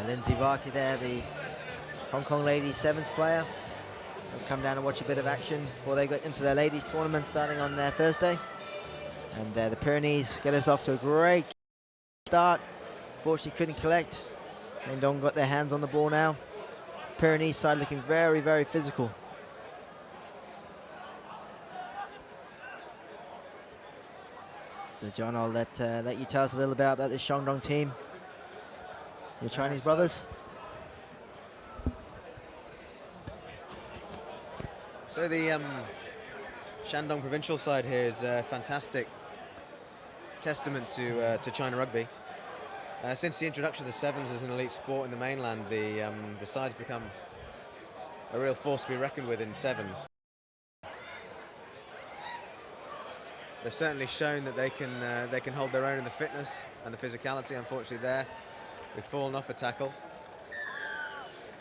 Lindsay Varty there, the Hong Kong ladies sevens player. They'll come down and watch a bit of action before they get into their ladies tournament starting on Thursday. And the Pyrenees get us off to a great start. Fortunately couldn't collect. Shandong got their hands on the ball now. Pyrenees side looking very, very physical. So John, I'll let you tell us a little bit about this Shandong team. Your Chinese brothers. So the Shandong provincial side here is a fantastic testament to China Rugby. Since the introduction of the sevens as an elite sport in the mainland, the side's become a real force to be reckoned with in sevens. They've certainly shown that they can hold their own in the fitness and the physicality. Unfortunately, there we've fallen off a tackle.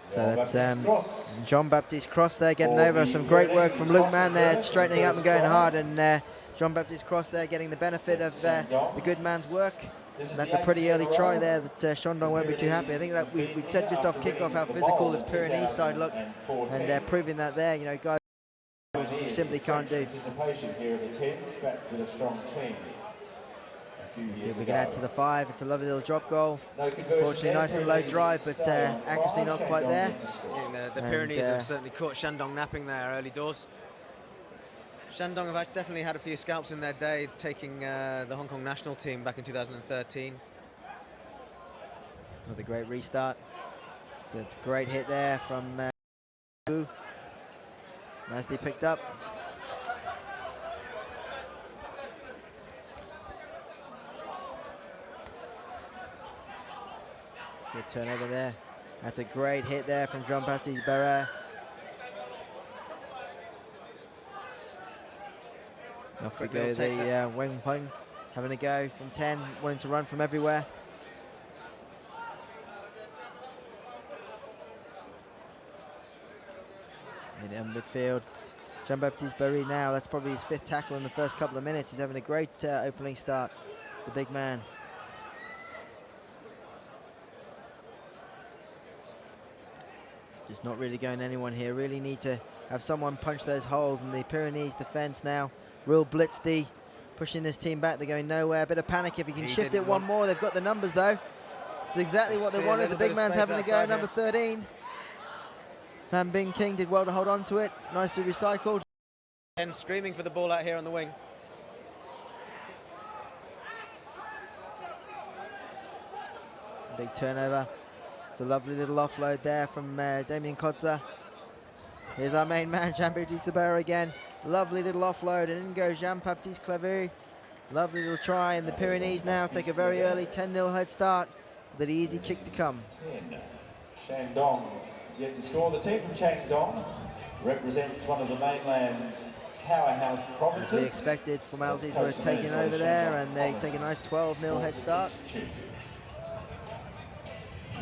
So that's Jean-Baptiste Cross there getting over. Some great work from Luke Mann there, straightening up and going hard, and Jean-Baptiste Cross there getting the benefit of the good man's work. And that's a pretty early try there that Shandong won't be too happy. I think that we said just off kickoff how physical this Pyrenees side looked, and proving that there, you know, guys, you simply can't do. Here at the Tens, back with a strong team. Let's see if we can add to the 5. It's a lovely little drop goal. Unfortunately, nice and low drive, but accuracy not quite there. The Pyrenees have certainly caught Shandong napping there early doors. Shandong have definitely had a few scalps in their day, taking the Hong Kong national team back in 2013. Another great restart. So it's a great hit there from Wu. Nicely picked up. Good turnover there. That's a great hit there from Jean-Baptiste Barrère. Off we go, the Weng Peng having a go from 10, wanting to run from everywhere. In the midfield, Jean-Baptiste Barrère now, that's probably his 5th tackle in the first couple of minutes. He's having a great opening start, the big man. Just not really going anyone here. Really need to have someone punch those holes in the Pyrenees defence now. Real blitz D, pushing this team back. They're going nowhere. A bit of panic if he can shift it one more. They've got the numbers though. It's exactly what they wanted. The big man's having a go. Number 13. Van Bing King did well to hold on to it. Nicely recycled. And screaming for the ball out here on the wing. Big turnover. It's a lovely little offload there from Damien Kotza. Here's our main man, Jean-Baptiste Barrère again. Lovely little offload, and in goes Jean-Baptiste Clavier. Lovely little try, and the Pyrenees now take a very early 10-0 head start with an easy kick to come. Shandong yet to score. The team from Shandong represents one of the mainland's powerhouse provinces. As we expected, formalities were taken over there, and they take a nice 12-0 head start.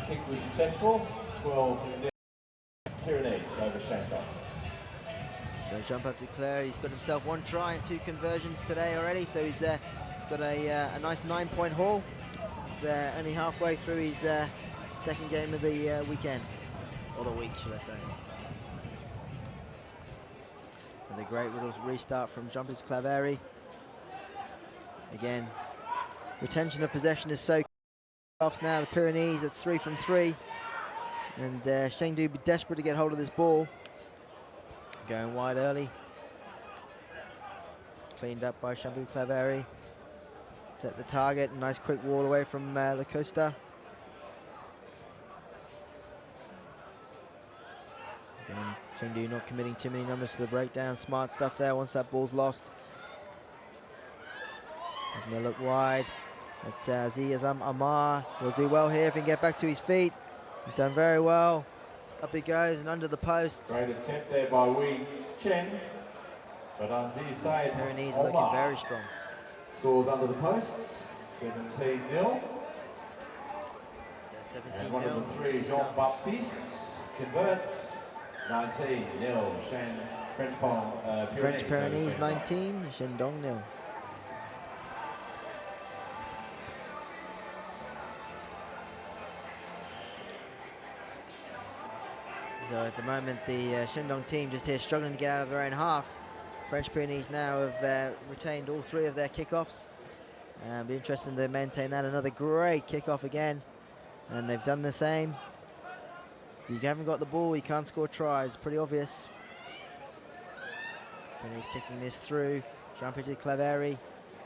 Kick was successful, 12-0 Pyrenees over Shandong. So Jean-Baptiste Claire, he's got himself 1 try and 2 conversions today already, so he's got a nice 9-point haul. Only halfway through his second game of the weekend, or the week, should I say. With a great little restart from Jean-Baptiste Claverie. Again, retention of possession is so off now. The Pyrenees, it's 3 from 3, and Chengdu will be desperate to get hold of this ball. Going wide early. Cleaned up by Jean-Baptiste Claverie. Set the target. Nice quick wall away from Lacosta. Again, Chengdu not committing too many numbers to the breakdown. Smart stuff there once that ball's lost. Having a look wide. It's Azam Amar. He'll do well here if he can get back to his feet. He's done very well. Up he goes and under the posts. Great attempt there by Wei Chen. But on Zi's side, Pyrenees looking very strong. Scores under the posts, 17-0. So 17-0. And one of the 3 Jean-Baptistes converts, 19-0. French Pyrenees 19, Shandong 0. So at the moment, the Shandong team just here struggling to get out of their own half. French Pyrenees now have retained all 3 of their kickoffs. Be interesting to maintain that. Another great kickoff again, and they've done the same. If you haven't got the ball, you can't score tries. Pretty obvious. Pyrenees kicking this through. Jump into Claveri.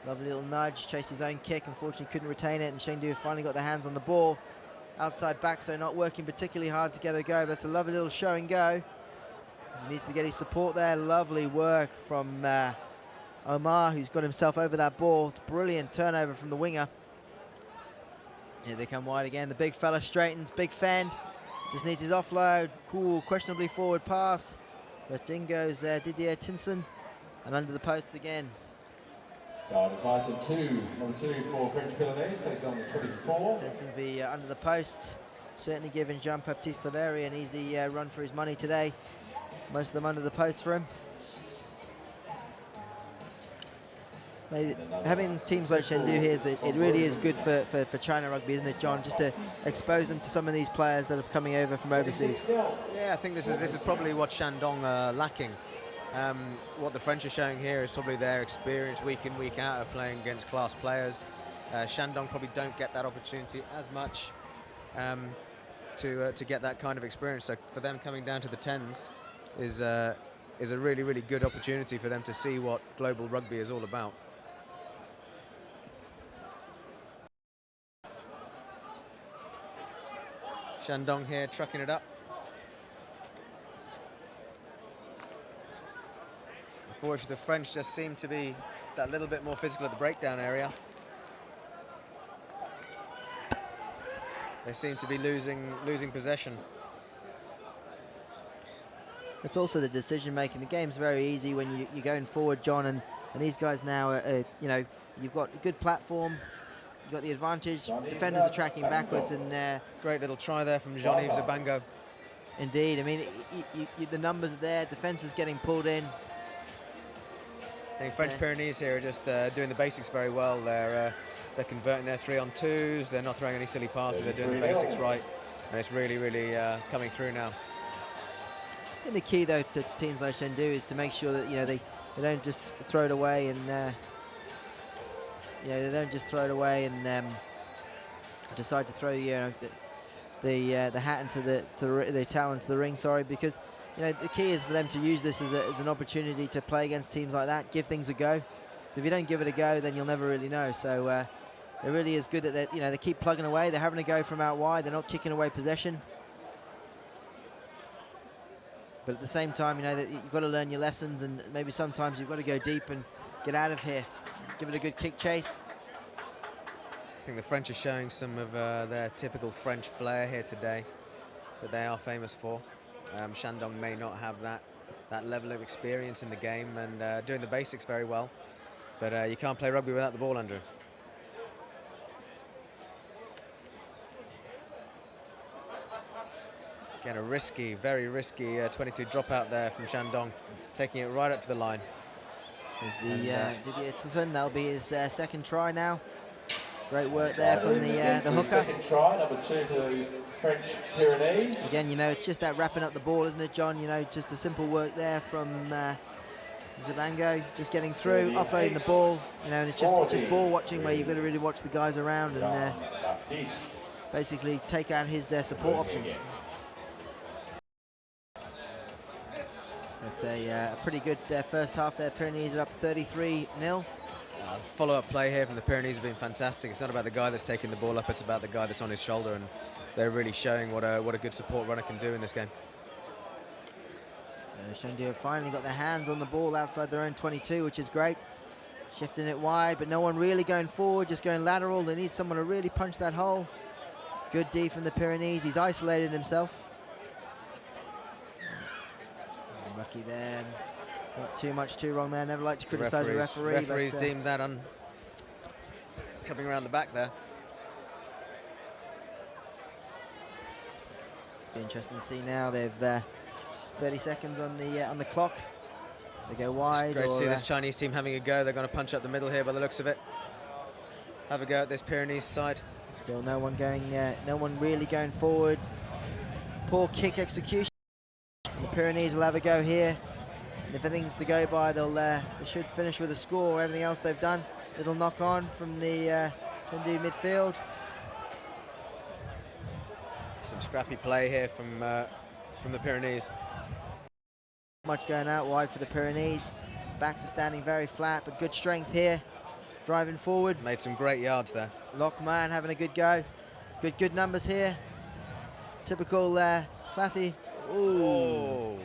Lovely little nudge. Chased his own kick. Unfortunately, couldn't retain it. And Chengdu finally got their hands on the ball. Outside back, so not working particularly hard to get a go. That's a lovely little show and go. He needs to get his support there. Lovely work from Omar, who's got himself over that ball. Brilliant turnover from the winger. Here they come wide again. The big fella straightens. Big fend. Just needs his offload. Cool, questionably forward pass. But in goes Didier Tinson. And under the posts again. Tyson 2, number 2 for French Pyrenees, takes on the 24. Tinson be under the posts. Certainly giving Jean-Baptiste Claveri an easy run for his money today. Most of them under the post for him. Maybe having teams like Chengdu here, it really is good for China Rugby, isn't it, John? Just to expose them to some of these players that are coming over from overseas. Yeah, I think this is probably what Shandong are lacking. What the French are showing here is probably their experience week in, week out of playing against class players. Shandong probably don't get that opportunity as much to get that kind of experience. So for them coming down to the Tens is a really, really good opportunity for them to see what global rugby is all about. Shandong here trucking it up. Unfortunately, the French just seem to be that little bit more physical at the breakdown area. They seem to be losing possession. It's also the decision making. The game's very easy when you're going forward, John, and these guys now, you know, you've got a good platform, you've got the advantage. Defenders are tracking backwards, and great little try there from Jean-Yves Zabango. Indeed, I mean, the numbers are there. Defence is getting pulled in. I think French Pyrenees here are just doing the basics very well. They're converting their 3-on-2s. They're not throwing any silly passes. They're doing the basics right, and it's really, really coming through now. I think the key, though, to teams like Chengdu is to make sure that they don't just throw it away and they don't just throw it away and decide to throw the hat into the towel into the ring. Sorry, because the key is for them to use this as an opportunity to play against teams like that, give things a go. So if you don't give it a go, then you'll never really know. So it really is good that they keep plugging away. They're having a go from out wide. They're not kicking away possession. But at the same time, that you've got to learn your lessons, and maybe sometimes you've got to go deep and get out of here. Give it a good kick chase. I think the French are showing some of their typical French flair here today that they are famous for. Shandong may not have that level of experience in the game and doing the basics very well, but you can't play rugby without the ball, Andrew. Again, a risky, very risky 22 dropout there from Shandong, taking it right up to the line. There's the Didier Tinson. That'll be his second try now. Great work there from the hooker. Second try, number 2 for the French Pyrenees. Again, it's just that wrapping up the ball, isn't it, John? Just a simple work there from Zabango, just getting through, offloading the ball. And it's just ball watching, where you've got to really watch the guys around and basically take out his support options. That's a pretty good first half there. Pyrenees are up 33-0. Follow-up play here from the Pyrenees has been fantastic. It's not about the guy that's taking the ball up, it's about the guy that's on his shoulder, and they're really showing what a good support runner can do in this game. Chengdu have finally got their hands on the ball outside their own 22, which is great. Shifting it wide, but no one really going forward, just going lateral. They need someone to really punch that hole. Good D from the Pyrenees. He's isolated himself. Lucky there. Not too wrong there. Never like to criticise the referee. Referees deemed that on coming around the back there. Be interesting to see now. They've 30 seconds on the clock. They go wide. It's great to see this Chinese team having a go. They're going to punch up the middle here by the looks of it. Have a go at this Pyrenees side. Still no one going. No one really going forward. Poor kick execution. Pyrenees will have a go here. And if anything's to go by, they should finish with a score. Everything else they've done, little knock on from the Shandong midfield. Some scrappy play here from the Pyrenees. Much going out wide for the Pyrenees. Backs are standing very flat, but good strength here. Driving forward. Made some great yards there. Lockman having a good go. Good numbers here. Typical classy. Ooh.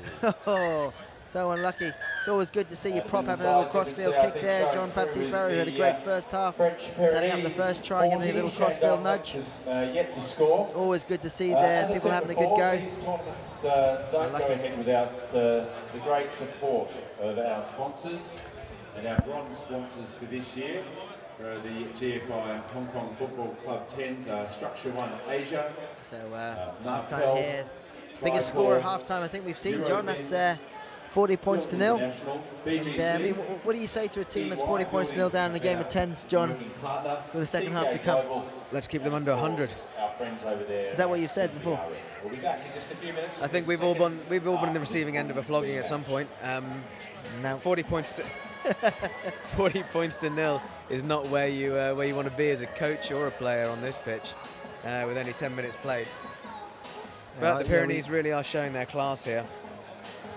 Oh. So unlucky. It's always good to see your prop having a little crossfield kick there. John Baptiste Barry had a great first half, setting up the first try, giving a little crossfield nudge. Yet to score. Always good to see there people having a good go. These tournaments don't go ahead without the great support of our sponsors, and our bronze sponsors for this year are the GFI Hong Kong Football Club Tens, Structure One Asia. So half-time here. Biggest score at half-time I think we've seen, John. That's 40 points to nil. And, I mean, what do you say to a team that's 40 points to nil down in a game of tens, John, with the second half to come? Let's keep them under 100. Is that what you've said before? I think we've all been in the receiving end of a flogging at some point. Now 40 points to 40 points to nil is not where you want to be as a coach or a player on this pitch, with only 10 minutes played. But the Pyrenees really are showing their class here.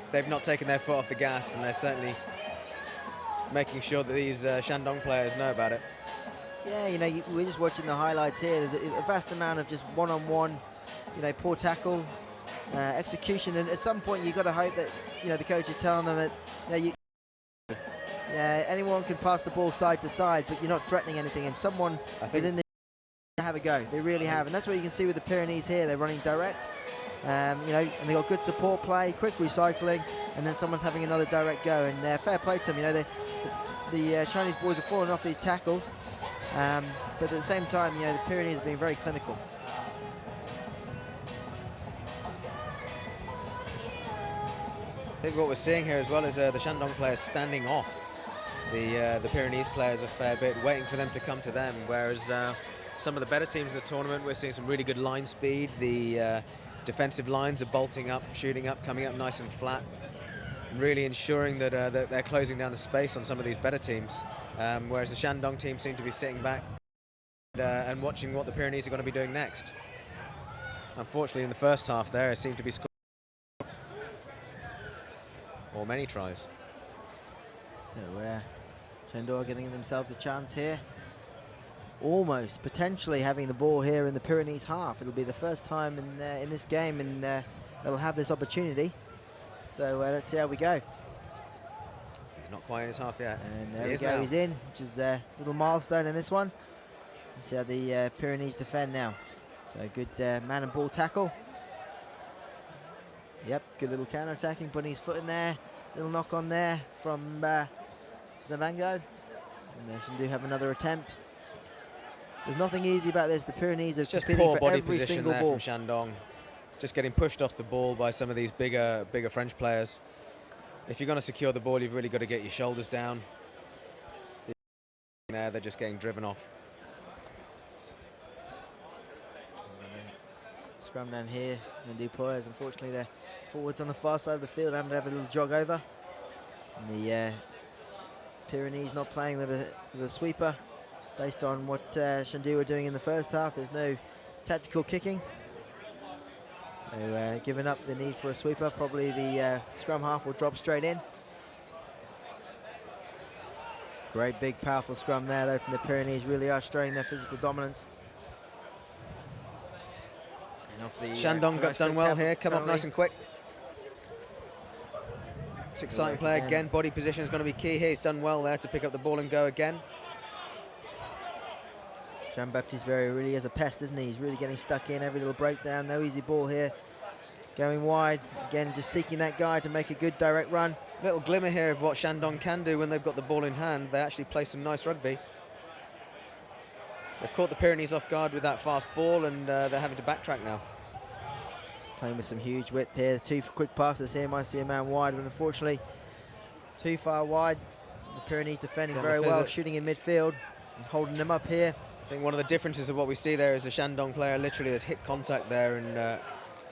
They've not taken their foot off the gas, and they're certainly making sure that these Shandong players know about it. Yeah, you know, we're just watching the highlights here. There's a vast amount of just one-on-one, you know, poor tackles, execution, and at some point you've got to hope that, you know, the coach is telling them that, you know, yeah, anyone can pass the ball side to side, but you're not threatening anything, and someone within the have a go. They really have, and that's what you can see with the Pyrenees here. They're running direct. You know, and they got good support play, quick recycling, and then someone's having another direct go. And fair play to them. You know, the Chinese boys are falling off these tackles, but at the same time, you know, the Pyrenees are being very clinical. I think what we're seeing here as well is the Shandong players standing off the Pyrenees players a fair bit, waiting for them to come to them. Whereas some of the better teams in the tournament, we're seeing some really good line speed. The defensive lines are bolting up, shooting up, coming up nice and flat, and really ensuring that, that they're closing down the space on some of these better teams. Whereas the Shandong team seem to be sitting back and watching what the Pyrenees are going to be doing next. Unfortunately, in the first half there, it seemed to be scored or many tries. So Shandong getting themselves a chance here. Almost potentially having the ball here in the Pyrenees half. It'll be the first time in this game, and they'll have this opportunity. So let's see how we go. He's not quite in his half yet. And there we go, he's in, which is a little milestone in this one. Let's see how the Pyrenees defend now. So good man and ball tackle. Yep, good little counter-attacking, putting his foot in there. Little knock on there from Zavango. And they should do have another attempt. There's nothing easy about this. The Pyrenees are just competing poor for body every position single there ball. from Shandong. Just getting pushed off the ball by some of these bigger French players. If you're going to secure the ball, you've really got to get your shoulders down. There, they're just getting driven off. Scrum down here, and Dupois, unfortunately, they're forwards on the far side of the field, having to have a little jog over. And the Pyrenees not playing with a sweeper. Based on what Shandong were doing in the first half, there's no tactical kicking. So giving up the need for a sweeper, probably the scrum half will drop straight in. Great big powerful scrum there though from the Pyrenees, really are showing their physical dominance. And off the, Shandong got done well here, come off nice and quick. It's exciting play again, body position is going to be key here. He's done well there to pick up the ball and go again. Jean-Baptiste Berry really is a pest, isn't he? He's really getting stuck in, every little breakdown, no easy ball here. Going wide, again just seeking that guy to make a good direct run. Little glimmer here of what Shandong can do when they've got the ball in hand. They actually play some nice rugby. They've caught the Pyrenees off guard with that fast ball, and they're having to backtrack now. Playing with some huge width here, two quick passes here, might see a man wide, but unfortunately too far wide. The Pyrenees defending very well, shooting in midfield and holding them up here. I think one of the differences of what we see there is a Shandong player literally has hit contact there, and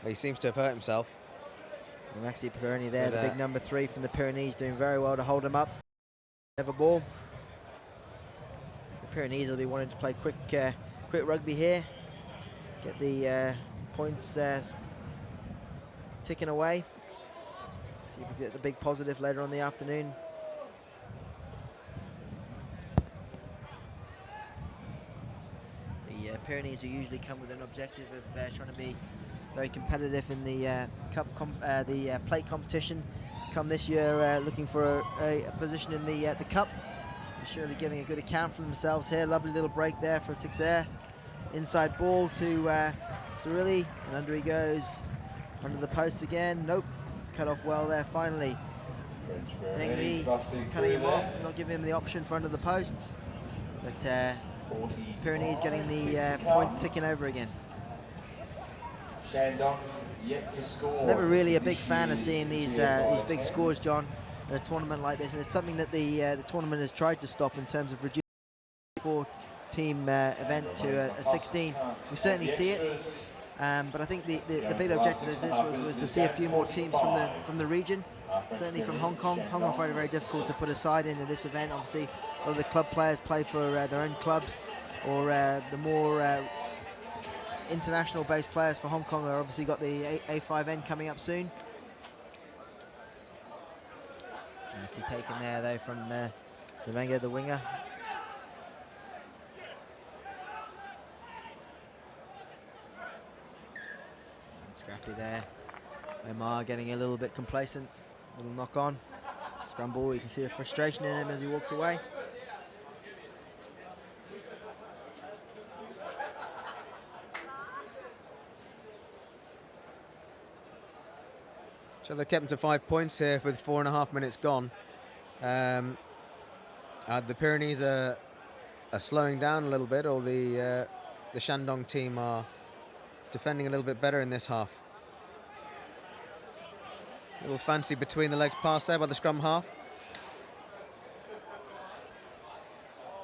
he seems to have hurt himself. Maxi Pyrenees there, But, the big number 3 from the Pyrenees, doing very well to hold him up. Have a ball. The Pyrenees will be wanting to play quick rugby here. Get the points ticking away. See if we get a big positive later on the afternoon. The Pyrenees who usually come with an objective of trying to be very competitive in the plate competition. Come this year looking for a position in the cup. They're surely giving a good account for themselves here. Lovely little break there for Tixer. Inside ball to Cirilli, and under he goes, under the post again. Nope, cut off well there finally. Dengli cutting him off, not giving him the option for under the posts. But Pyrenees getting the points ticking over again. Shandong yet to score. Never really a big fan of seeing these big scores, John, in a tournament like this, and it's something that the tournament has tried to stop in terms of reducing the 4-team event to a 16. We certainly see it, but I think the big objective of this was to see a few more teams from the region. Certainly from Hong Kong. Hong Kong find it very difficult to put a side into this event. Obviously, a lot of the club players play for their own clubs, or the more international based players for Hong Kong are obviously got the A5N coming up soon. Nicely taken there though from Levenga, the winger. And scrappy there. Omar getting a little bit complacent. Little knock on. Scramble, you can see the frustration in him as he walks away. So they kept him to 5 points here with 4.5 minutes gone. The Pyrenees are slowing down a little bit, or the Shandong team are defending a little bit better in this half. A little fancy between the legs pass there by the scrum half.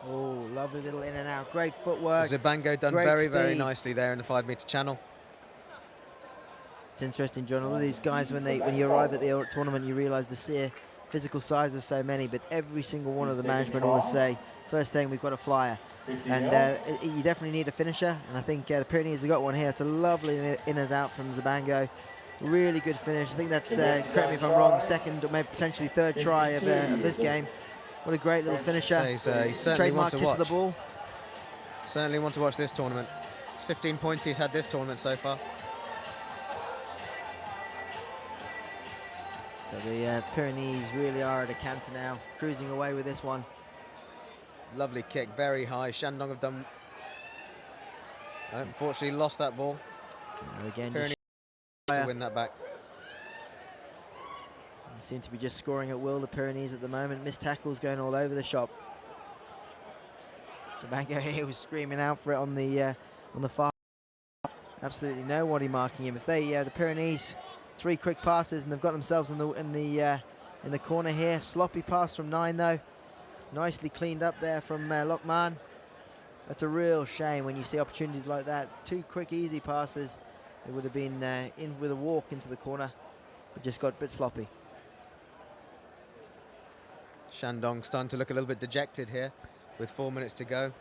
Oh, lovely little in and out. Great footwork. Zabango done very nicely there in the 5-metre channel. It's interesting, John. All of these guys, when you arrive at the tournament, you realise the sheer physical size of so many, but every single one of the management always say, first thing, we've got a flyer. And you definitely need a finisher, and I think the Pyrenees have got one here. It's a lovely in and out from Zabango. Really good finish. I think that's, correct me if I'm wrong, second or maybe potentially third try of this game. What a great little finisher. So he's certainly Trademark kiss of the ball. Certainly want to watch this tournament. It's 15 points he's had this tournament so far. So the Pyrenees really are at a canter now, cruising away with this one. Lovely kick, very high. Shandong have done... unfortunately lost that ball. Again, Pyrenees to win that back. They seem to be just scoring at will, the Pyrenees at the moment. Missed tackles going all over the shop. The Bango here was screaming out for it on the far. Absolutely nobody marking him. If the Pyrenees, 3 quick passes and they've got themselves in the corner here. Sloppy pass from 9 though. Nicely cleaned up there from Lokman. That's a real shame when you see opportunities like that. 2 quick, easy passes. It would have been in with a walk into the corner, but just got a bit sloppy. Shandong starting to look a little bit dejected here with 4 minutes to go.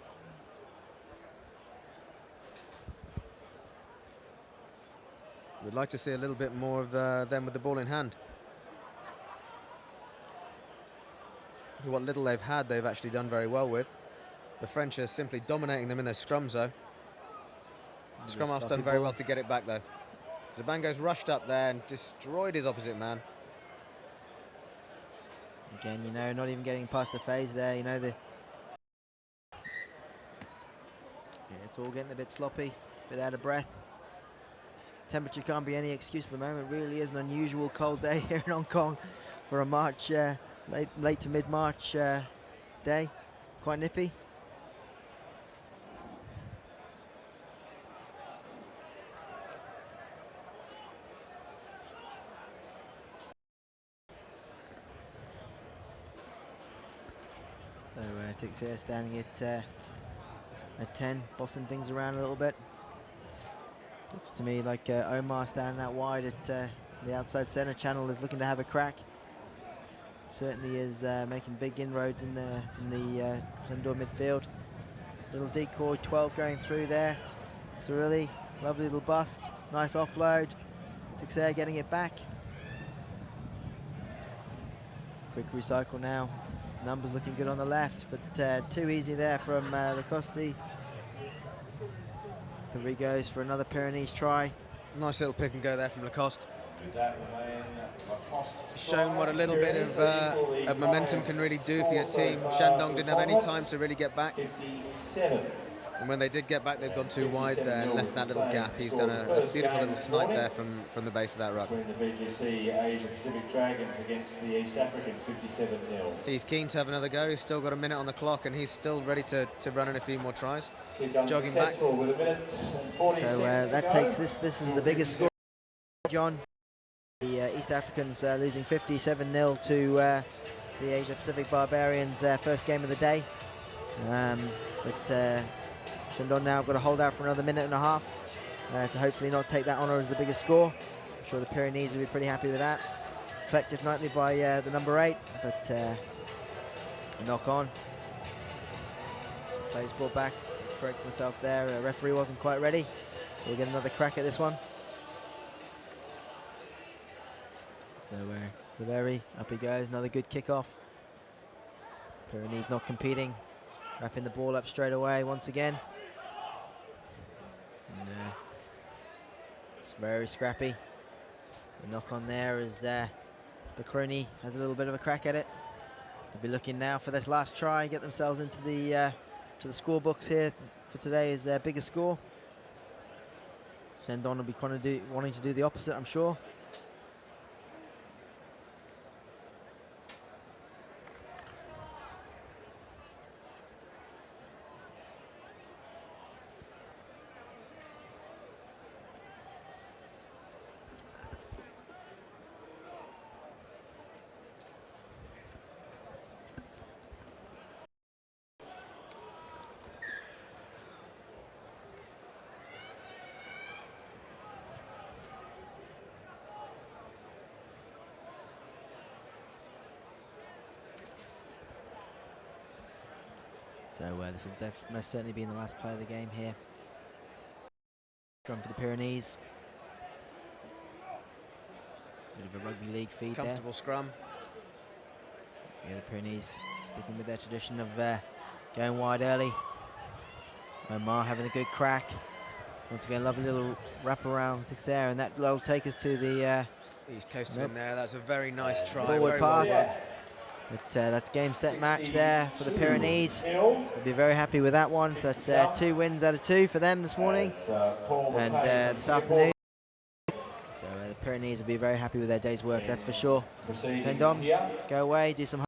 We'd like to see a little bit more of them with the ball in hand. What little they've had, they've actually done very well with. The French are simply dominating them in their scrums, though. Scrum half's done very well to get it back, though. Zabango's rushed up there and destroyed his opposite man. Again, you know, not even getting past a phase there. You know, it's all getting a bit sloppy, a bit out of breath. Temperature can't be any excuse at the moment. It really is an unusual cold day here in Hong Kong for a March, late to mid-March day. Quite nippy. So Tixer standing at 10, bossing things around a little bit. Looks to me like Omar standing out wide at The outside centre channel is looking to have a crack. Certainly is making big inroads in the Shandong midfield. Little decoy 12 going through there. Cirilli, lovely little bust. Nice offload. Teixeira getting it back. Quick recycle now. Numbers looking good on the left, but too easy there from Lacoste. Three goes for another Pyrenees try. Nice little pick and go there from Lacoste. Shown what a little bit of momentum can really do for your team. Shandong didn't have any time to really get back. And when they did get back, they've gone too wide there and left that little gap. He's done a beautiful little snipe there from the base of that ruck. Between the BGC Asia Pacific Dragons against the East Africans, 57-0. He's keen to have another go. He's still got a minute on the clock, and he's still ready to run in a few more tries. Jogging back. With a minute and 46 So that takes this is the biggest score, John. The East Africans losing 57-0 to the Asia Pacific Barbarians, first game of the day. But Shandong now got to hold out for another minute and a half to hopefully not take that honour as the biggest score. I'm sure the Pyrenees will be pretty happy with that. Collected nicely by the number 8, but a knock on. Plays ball back. Correct myself there. Referee wasn't quite ready. So we'll get another crack at this one. So Claveri, up he goes. Another good kickoff. Pyrenees not competing. Wrapping the ball up straight away once again. And, it's very scrappy. The knock on there as Bacroni has a little bit of a crack at it. They'll be looking now for this last try, get themselves into the score books here for today's biggest score. Shandong will be wanting to do the opposite, I'm sure. So this will most certainly be the last play of the game here. Scrum for the Pyrenees. Bit of a rugby league feed there. Comfortable scrum. Yeah, the Pyrenees sticking with their tradition of going wide early. Omar having a good crack. Once again, lovely little wrap around Teixeira, and that will take us to the He's coasting in there. That's a very nice try. forward Very pass. well done. But that's game, set, match there for the Pyrenees. They'll be very happy with that one. So that's 2 wins out of 2 for them this morning and this afternoon. So the Pyrenees will be very happy with their day's work, that's for sure. Shandong, go away, do some